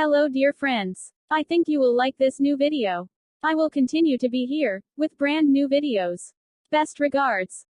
Hello dear friends. I think you will like this new video. I will continue to be here, with brand new videos. Best regards.